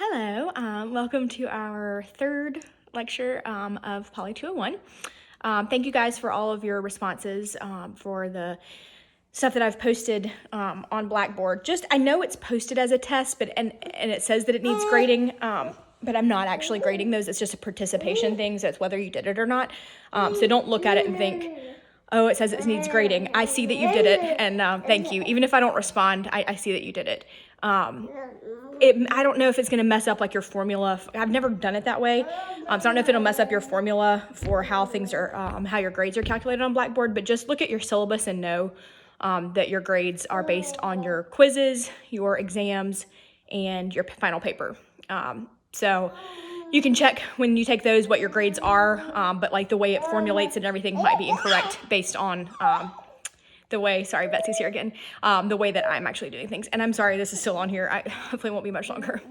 Hello, welcome to our third lecture of Poly 201. Thank you guys for all of your responses for the stuff that I've posted on Blackboard. I know it's posted as a test, and it says that it needs grading, but I'm not actually grading those. It's just a participation thing, so it's whether you did it or not. So don't look at it and think, oh, it says it needs grading. I see that you did it, and thank you. Even if I don't respond, I see that you did it. I don't know if it's going to mess up like your formula. I've never done it that way. So I don't know if it'll mess up your formula for how things are, how your grades are calculated on Blackboard, but just look at your syllabus and know that your grades are based on your quizzes, your exams, and your final paper. So you can check when you take those what your grades are, but like the way it formulates and everything might be incorrect based on the way, sorry, Betsy's here again, the way that I'm actually doing things. And I'm sorry, this is still on here. Hopefully it won't be much longer.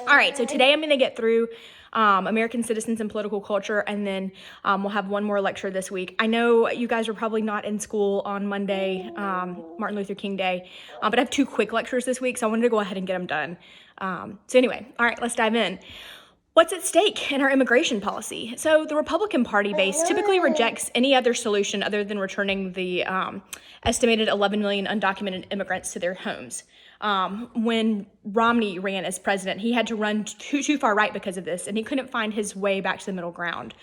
All right, so today I'm going to get through American citizens and political culture, and then we'll have one more lecture this week. I know you guys are probably not in school on Monday, Martin Luther King Day, but I have two quick lectures this week, so I wanted to go ahead and get them done. So anyway, all right, let's dive in. What's at stake in our immigration policy? So the Republican Party base typically rejects any other solution other than returning the estimated 11 million undocumented immigrants to their homes. When Romney ran as president, he had to run too far right because of this, and he couldn't find his way back to the middle ground.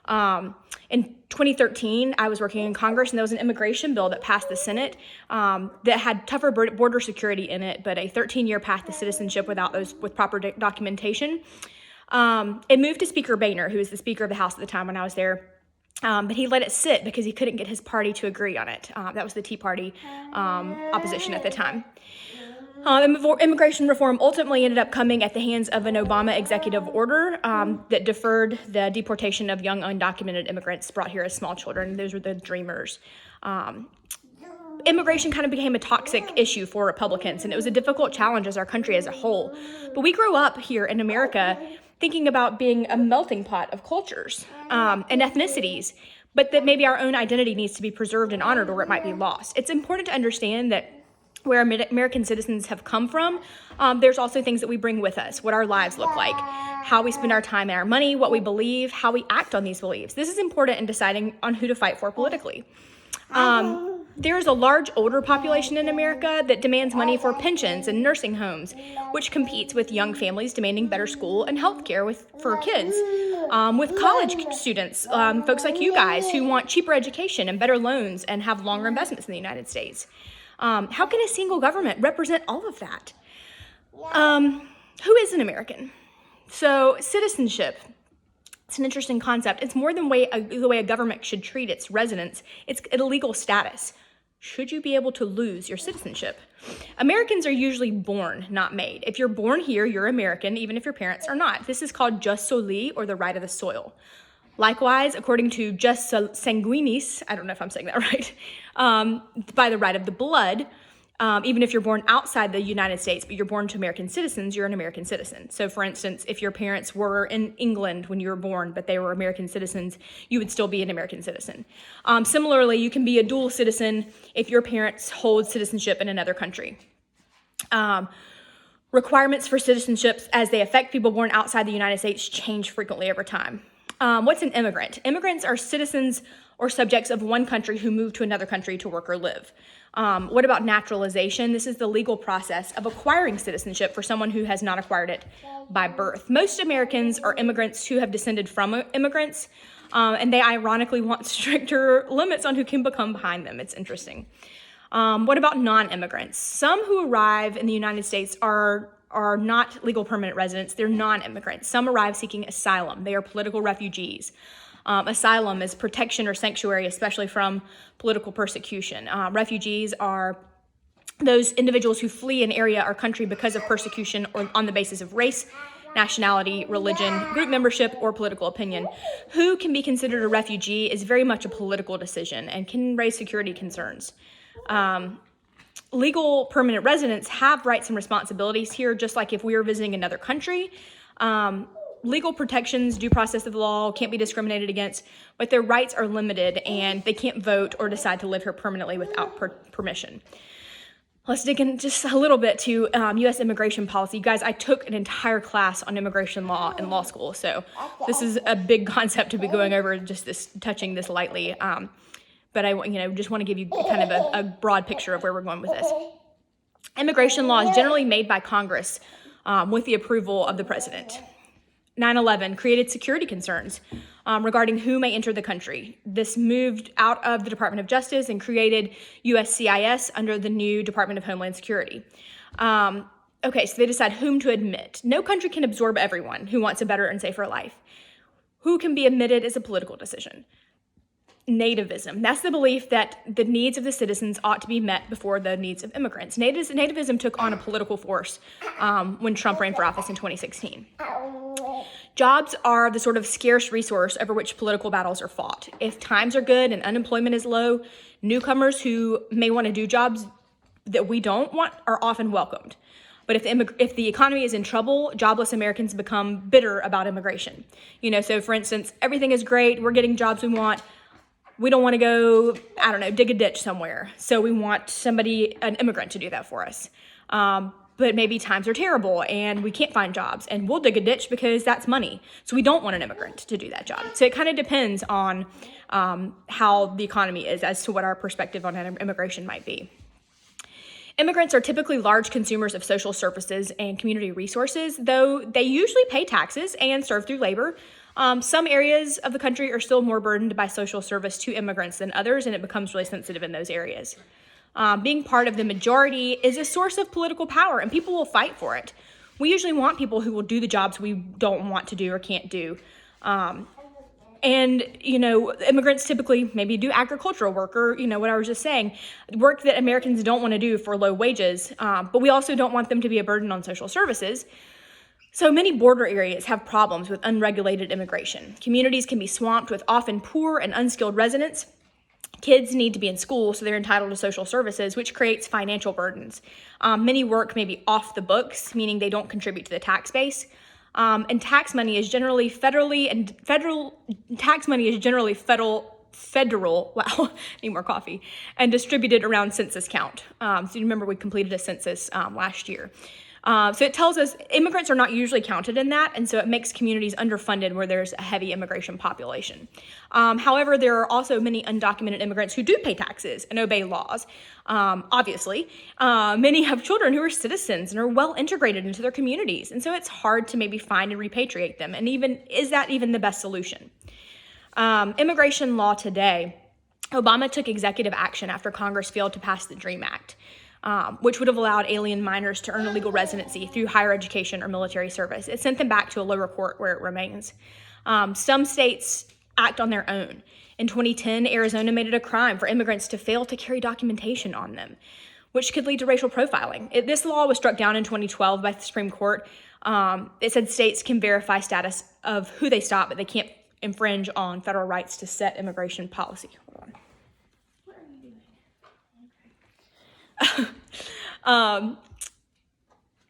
In 2013, I was working in Congress, and there was an immigration bill that passed the Senate that had tougher border security in it, but a 13-year path to citizenship with proper documentation. It moved to Speaker Boehner, who was the Speaker of the House at the time when I was there, but he let it sit because he couldn't get his party to agree on it. That was the Tea Party opposition at the time. Immigration reform ultimately ended up coming at the hands of an Obama executive order that deferred the deportation of young undocumented immigrants brought here as small children. Those were the Dreamers. Immigration kind of became a toxic issue for Republicans, and it was a difficult challenge as our country as a whole. But we grew up here in America thinking about being a melting pot of cultures and ethnicities, but that maybe our own identity needs to be preserved and honored or it might be lost. It's important to understand that where American citizens have come from, there's also things that we bring with us, what our lives look like, how we spend our time and our money, what we believe, how we act on these beliefs. This is important in deciding on who to fight for politically. There is a large older population in America that demands money for pensions and nursing homes, which competes with young families demanding better school and health care for kids. With college students, folks like you guys who want cheaper education and better loans and have longer investments in the United States. How can a single government represent all of that? Who is an American? So citizenship. It's an interesting concept. It's more than the way a government should treat its residents. It's a legal status. Should you be able to lose your citizenship? Americans are usually born, not made. If you're born here, you're American, even if your parents are not. This is called jus soli, or the right of the soil. Likewise, according to jus sanguinis, I don't know if I'm saying that right, by the right of the blood, even if you're born outside the United States, but you're born to American citizens, you're an American citizen. So for instance, if your parents were in England when you were born, but they were American citizens, you would still be an American citizen. Similarly, you can be a dual citizen if your parents hold citizenship in another country. Requirements for citizenships as they affect people born outside the United States change frequently over time. What's an immigrant? Immigrants are citizens or subjects of one country who move to another country to work or live. What about naturalization? This is the legal process of acquiring citizenship for someone who has not acquired it by birth. Most Americans are immigrants who have descended from immigrants, and they ironically want stricter limits on who can become behind them. It's interesting. What about non-immigrants? Some who arrive in the United States are not legal permanent residents. They're non-immigrants. Some arrive seeking asylum. They are political refugees. Asylum is protection or sanctuary, especially from political persecution. Refugees are those individuals who flee an area or country because of persecution or on the basis of race, nationality, religion, group membership, or political opinion. Who can be considered a refugee is very much a political decision and can raise security concerns. Legal permanent residents have rights and responsibilities here, just like if we were visiting another country. Legal protections, due process of the law, can't be discriminated against, but their rights are limited and they can't vote or decide to live here permanently without permission. Let's dig in just a little bit to U.S. immigration policy. You guys, I took an entire class on immigration law in law school, so this is a big concept to be going over, just touching this lightly. But I just want to give you kind of a broad picture of where we're going with this. Immigration law is generally made by Congress with the approval of the president. 9/11 created security concerns regarding who may enter the country. This moved out of the Department of Justice and created USCIS under the new Department of Homeland Security. Okay, so they decide whom to admit. No country can absorb everyone who wants a better and safer life. Who can be admitted is a political decision. Nativism. That's the belief that the needs of the citizens ought to be met before the needs of immigrants. Nativism took on a political force when Trump ran for office in 2016. Jobs are the sort of scarce resource over which political battles are fought. If times are good and unemployment is low, newcomers who may want to do jobs that we don't want are often welcomed. But if the economy is in trouble, jobless Americans become bitter about immigration. So for instance, everything is great, we're getting jobs we want. We don't want to go, dig a ditch somewhere. So we want an immigrant to do that for us. But maybe times are terrible and we can't find jobs, and we'll dig a ditch because that's money. So we don't want an immigrant to do that job. So it kind of depends on how the economy is as to what our perspective on immigration might be. Immigrants are typically large consumers of social services and community resources, though they usually pay taxes and serve through labor. Some areas of the country are still more burdened by social service to immigrants than others, and it becomes really sensitive in those areas. Being part of the majority is a source of political power, and people will fight for it. We usually want people who will do the jobs we don't want to do or can't do. Immigrants typically maybe do agricultural work or, what I was just saying, work that Americans don't want to do for low wages, but we also don't want them to be a burden on social services. So many border areas have problems with unregulated immigration. Communities can be swamped with often poor and unskilled residents. Kids need to be in school, so they're entitled to social services, which creates financial burdens. Many work may be off the books, meaning they don't contribute to the tax base. And tax money is generally federal, wow, need more coffee, and distributed around census count. So you remember we completed a census last year. So it tells us immigrants are not usually counted in that, and so it makes communities underfunded where there's a heavy immigration population. However, there are also many undocumented immigrants who do pay taxes and obey laws, obviously. Many have children who are citizens and are well integrated into their communities, and so it's hard to maybe find and repatriate them, and is that even the best solution? Immigration law today, Obama took executive action after Congress failed to pass the DREAM Act. Which would have allowed alien minors to earn a legal residency through higher education or military service. It sent them back to a lower court where it remains. Some states act on their own. In 2010, Arizona made it a crime for immigrants to fail to carry documentation on them, which could lead to racial profiling. This law was struck down in 2012 by the Supreme Court. It said states can verify status of who they stop, but they can't infringe on federal rights to set immigration policy. Hold on.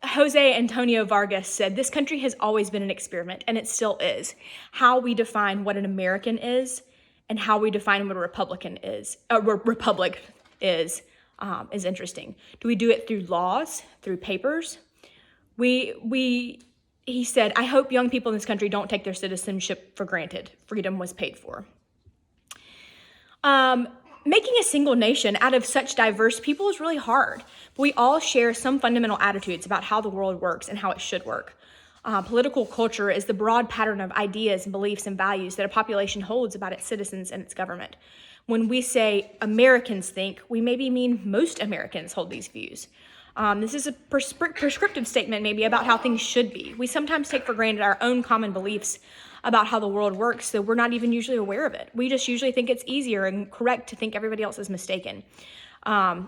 Jose Antonio Vargas said, "This country has always been an experiment, and it still is. How we define what an American is and how we define what a republic is interesting. Do we do it through laws, through papers? He said, I hope young people in this country don't take their citizenship for granted. Freedom was paid for." Making a single nation out of such diverse people is really hard. But we all share some fundamental attitudes about how the world works and how it should work. Political culture is the broad pattern of ideas and beliefs and values that a population holds about its citizens and its government. When we say Americans think, we maybe mean most Americans hold these views. This is a prescriptive statement maybe about how things should be. We sometimes take for granted our own common beliefs about how the world works, so we're not even usually aware of it. We just usually think it's easier and correct to think everybody else is mistaken. So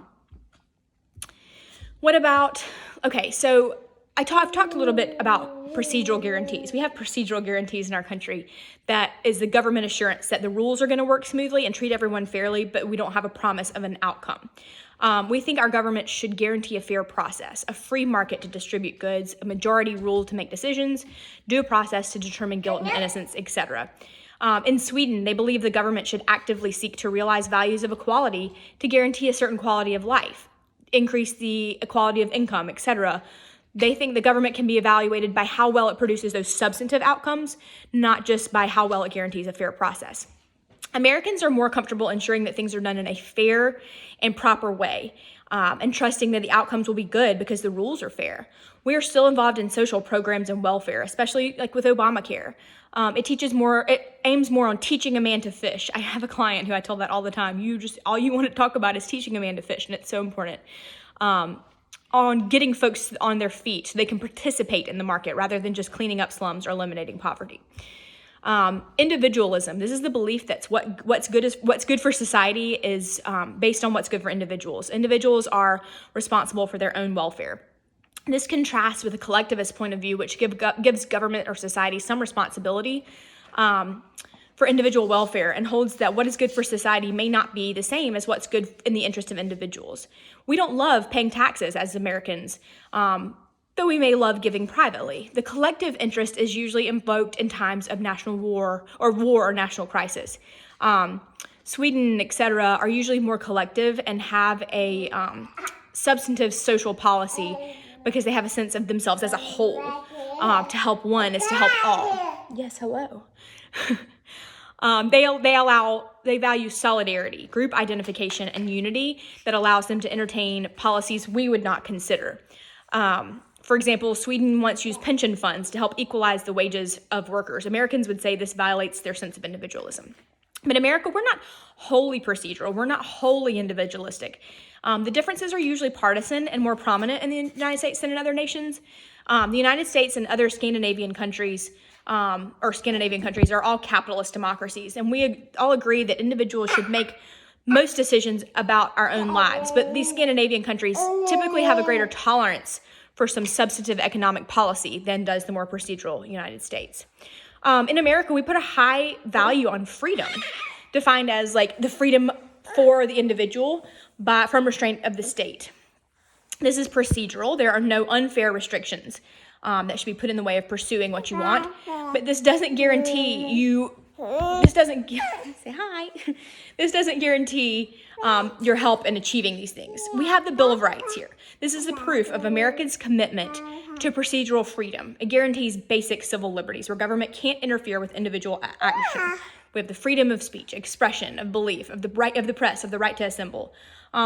I've talked a little bit about procedural guarantees. We have procedural guarantees in our country that is the government assurance that the rules are going to work smoothly and treat everyone fairly, but we don't have a promise of an outcome. We think our government should guarantee a fair process, a free market to distribute goods, a majority rule to make decisions, due process to determine guilt and innocence, etc. In Sweden, they believe the government should actively seek to realize values of equality to guarantee a certain quality of life. increase the equality of income, etc. They think the government can be evaluated by how well it produces those substantive outcomes, not just by how well it guarantees a fair process. Americans are more comfortable ensuring that things are done in a fair and proper way, and trusting that the outcomes will be good because the rules are fair. We are still involved in social programs and welfare, especially like with Obamacare. It aims more on teaching a man to fish. I have a client who I tell that all the time. All you want to talk about is teaching a man to fish, and it's so important. On getting folks on their feet so they can participate in the market rather than just cleaning up slums or eliminating poverty. Individualism. This is the belief that what's good for society is based on what's good for individuals. Individuals are responsible for their own welfare. This contrasts with a collectivist point of view, which gives government or society some responsibility for individual welfare and holds that what is good for society may not be the same as what's good in the interest of individuals. We don't love paying taxes as Americans, though we may love giving privately. The collective interest is usually invoked in times of national war or national crisis. Sweden, etc., are usually more collective and have a substantive social policy because they have a sense of themselves as a whole. To help one is to help all. Yes, hello. They value solidarity, group identification, and unity that allows them to entertain policies we would not consider. For example, Sweden once used pension funds to help equalize the wages of workers. Americans would say this violates their sense of individualism. But in America, we're not wholly procedural. We're not wholly individualistic. The differences are usually partisan and more prominent in the United States than in other nations. The United States and other Scandinavian countries are all capitalist democracies, and we all agree that individuals should make most decisions about our own lives. But these Scandinavian countries typically have a greater tolerance for some substantive economic policy than does the more procedural United States. In America, we put a high value on freedom, defined as like the freedom for the individual from restraint of the state. This is procedural. There are no unfair restrictions that should be put in the way of pursuing what you want. But this doesn't guarantee say hi. This doesn't guarantee your help in achieving these things. We have the Bill of Rights here. This is the proof of Americans' commitment to procedural freedom. It guarantees basic civil liberties where government can't interfere with individual action. We have the freedom of speech, expression, of belief, of the right of the press, of the right to assemble.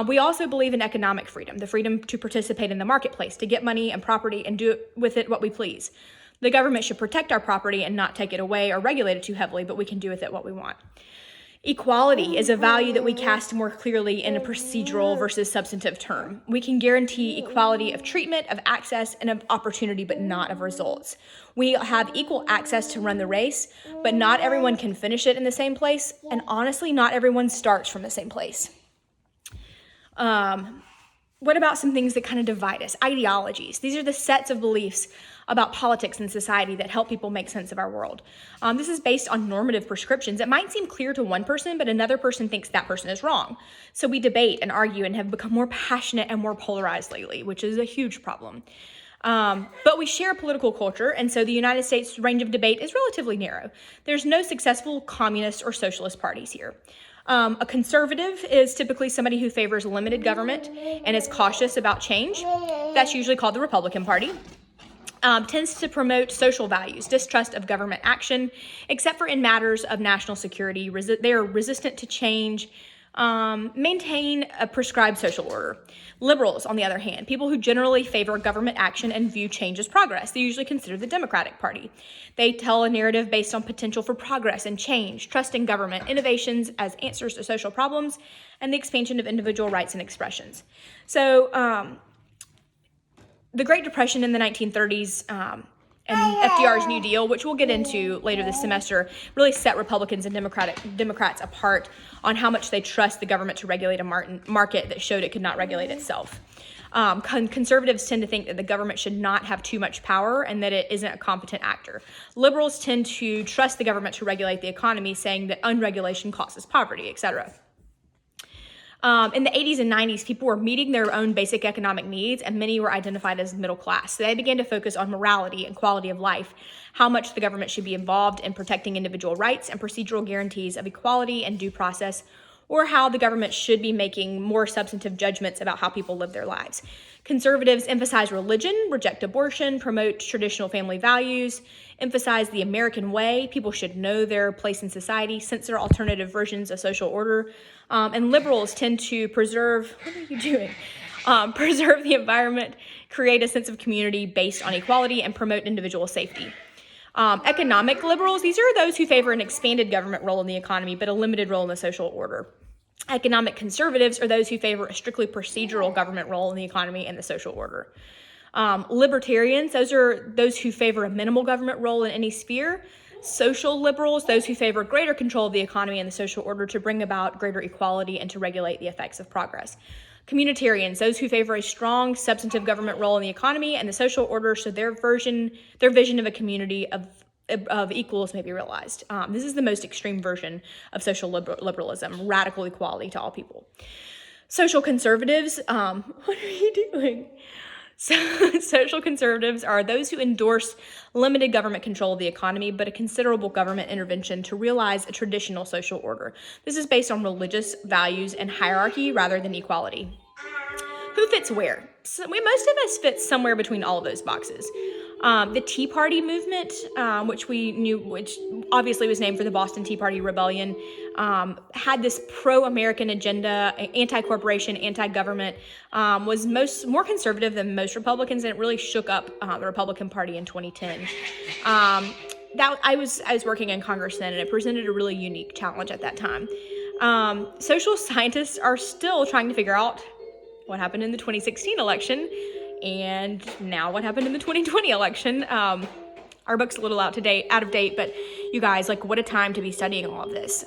We also believe in economic freedom, the freedom to participate in the marketplace, to get money and property and do with it what we please. The government should protect our property and not take it away or regulate it too heavily, but we can do with it what we want. Equality is a value that we cast more clearly in a procedural versus substantive term. We can guarantee equality of treatment, of access, and of opportunity, but not of results. We have equal access to run the race, but not everyone can finish it in the same place, and honestly, not everyone starts from the same place. What about some things that kind of divide us? Ideologies. These are the sets of beliefs about politics and society that help people make sense of our world. This is based on normative prescriptions. It might seem clear to one person, but another person thinks that person is wrong. So we debate and argue and have become more passionate and more polarized lately, which is a huge problem. But we share a political culture, and so the United States' range of debate is relatively narrow. There's no successful communist or socialist parties here. A conservative is typically somebody who favors limited government and is cautious about change. That's usually called the Republican Party. Tends to promote social values, distrust of government action, except for in matters of national security. They are resistant to change, maintain a prescribed social order. Liberals, on the other hand, people who generally favor government action and view change as progress. They usually consider the Democratic Party. They tell a narrative based on potential for progress and change, trusting government innovations as answers to social problems, and the expansion of individual rights and expressions. So, the Great Depression in the 1930s and FDR's New Deal, which we'll get into later this semester, really set Republicans and Democrats apart on how much they trust the government to regulate a market that showed it could not regulate itself. Conservatives tend to think that the government should not have too much power and that it isn't a competent actor. Liberals tend to trust the government to regulate the economy, saying that unregulation causes poverty, etc. In the 80s and 90s, people were meeting their own basic economic needs, and many were identified as middle class. So they began to focus on morality and quality of life, how much the government should be involved in protecting individual rights and procedural guarantees of equality and due process or how the government should be making more substantive judgments about how people live their lives. Conservatives emphasize religion, reject abortion, promote traditional family values, emphasize the American way. People should know their place in society, censor alternative versions of social order. And liberals tend to preserve, what are you doing? Preserve the environment, create a sense of community based on equality, and promote individual safety. Economic liberals, these are those who favor an expanded government role in the economy, but a limited role in the social order. Economic conservatives are those who favor a strictly procedural government role in the economy and the social order. Libertarians, those are those who favor a minimal government role in any sphere. Social liberals, those who favor greater control of the economy and the social order to bring about greater equality and to regulate the effects of progress. Communitarians, those who favor a strong substantive government role in the economy and the social order so their vision of a community of equals may be realized. This is the most extreme version of social liberalism, radical equality to all people. Social conservatives, what are you doing? Social conservatives are those who endorse limited government control of the economy, but a considerable government intervention to realize a traditional social order. This is based on religious values and hierarchy rather than equality. Who fits where? So most of us fit somewhere between all of those boxes. The Tea Party movement, which obviously was named for the Boston Tea Party Rebellion, had this pro-American agenda, anti-corporation, anti-government, was more conservative than most Republicans, and it really shook up the Republican Party in 2010. I was working in Congress then, and it presented a really unique challenge at that time. Social scientists are still trying to figure out what happened in the 2016 election, and now what happened in the 2020 election. Our book's a little out of date, but you guys, what a time to be studying all of this.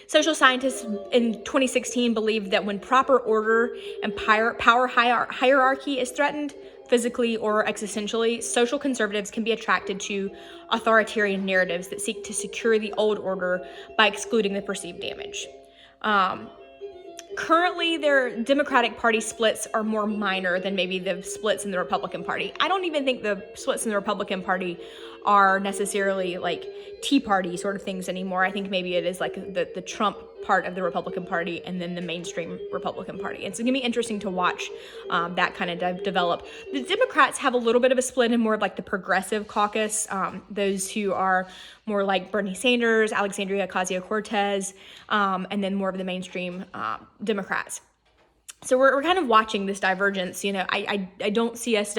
Social scientists in 2016 believed that when proper order and power hierarchy is threatened, physically or existentially, social conservatives can be attracted to authoritarian narratives that seek to secure the old order by excluding the perceived damage. Currently, their Democratic Party splits are more minor than maybe the splits in the Republican Party. I don't even think the splits in the Republican Party are necessarily Tea Party sort of things anymore. I think maybe it is the Trump part of the Republican Party and then the mainstream Republican Party. It's going to be interesting to watch that kind of develop. The Democrats have a little bit of a split in more of the progressive caucus, those who are more like Bernie Sanders, Alexandria Ocasio-Cortez, and then more of the mainstream Democrats. So we're kind of watching this divergence. I don't see us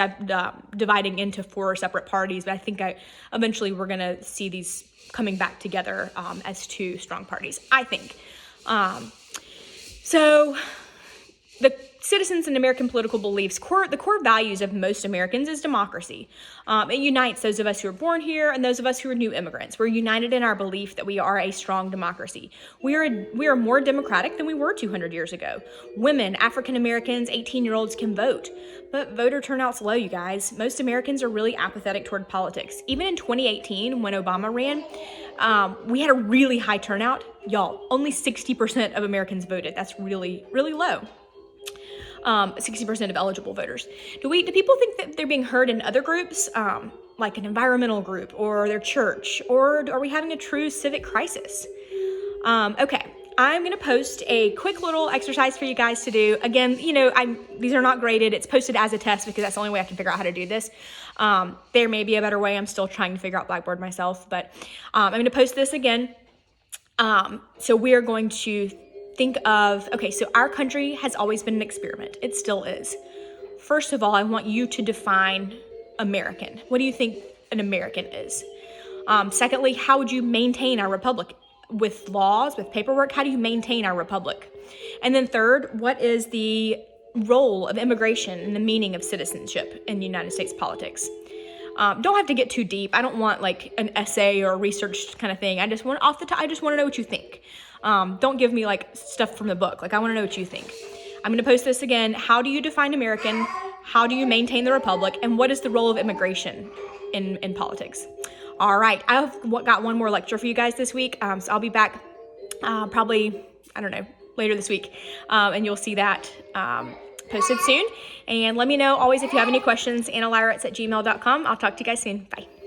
dividing into four separate parties, but I think eventually we're going to see these coming back together as two strong parties, I think. So the citizens and American political beliefs, the core values of most Americans is democracy. It unites those of us who are born here and those of us who are new immigrants. We're united in our belief that we are a strong democracy. We are more democratic than we were 200 years ago. Women, African Americans, 18-year-olds can vote. But voter turnout's low, you guys. Most Americans are really apathetic toward politics. Even in 2018, when Obama ran, we had a really high turnout. Y'all, only 60% of Americans voted. That's really, really low. 60% of eligible voters. Do people think that they're being heard in other groups, like an environmental group or their church, or are we having a true civic crisis? Okay, I'm going to post a quick little exercise for you guys to do. Again, these are not graded. It's posted as a test because that's the only way I can figure out how to do this. There may be a better way. I'm still trying to figure out Blackboard myself, but I'm going to post this again. So we are going to think of, so our country has always been an experiment. It still is. First of all, I want you to define American. What do you think an American is? Secondly, how would you maintain our republic? With laws, with paperwork, how do you maintain our republic? And then third, what is the role of immigration and the meaning of citizenship in United States politics? Don't have to get too deep. I don't want an essay or a research kind of thing. I just want I just want to know what you think. Don't give me stuff from the book. I want to know what you think. I'm going to post this again. How do you define American? How do you maintain the republic? And what is the role of immigration in politics? All right. I've got one more lecture for you guys this week. So I'll be back probably, later this week. And you'll see that posted soon. And let me know always if you have any questions, analyrates@gmail.com. I'll talk to you guys soon. Bye.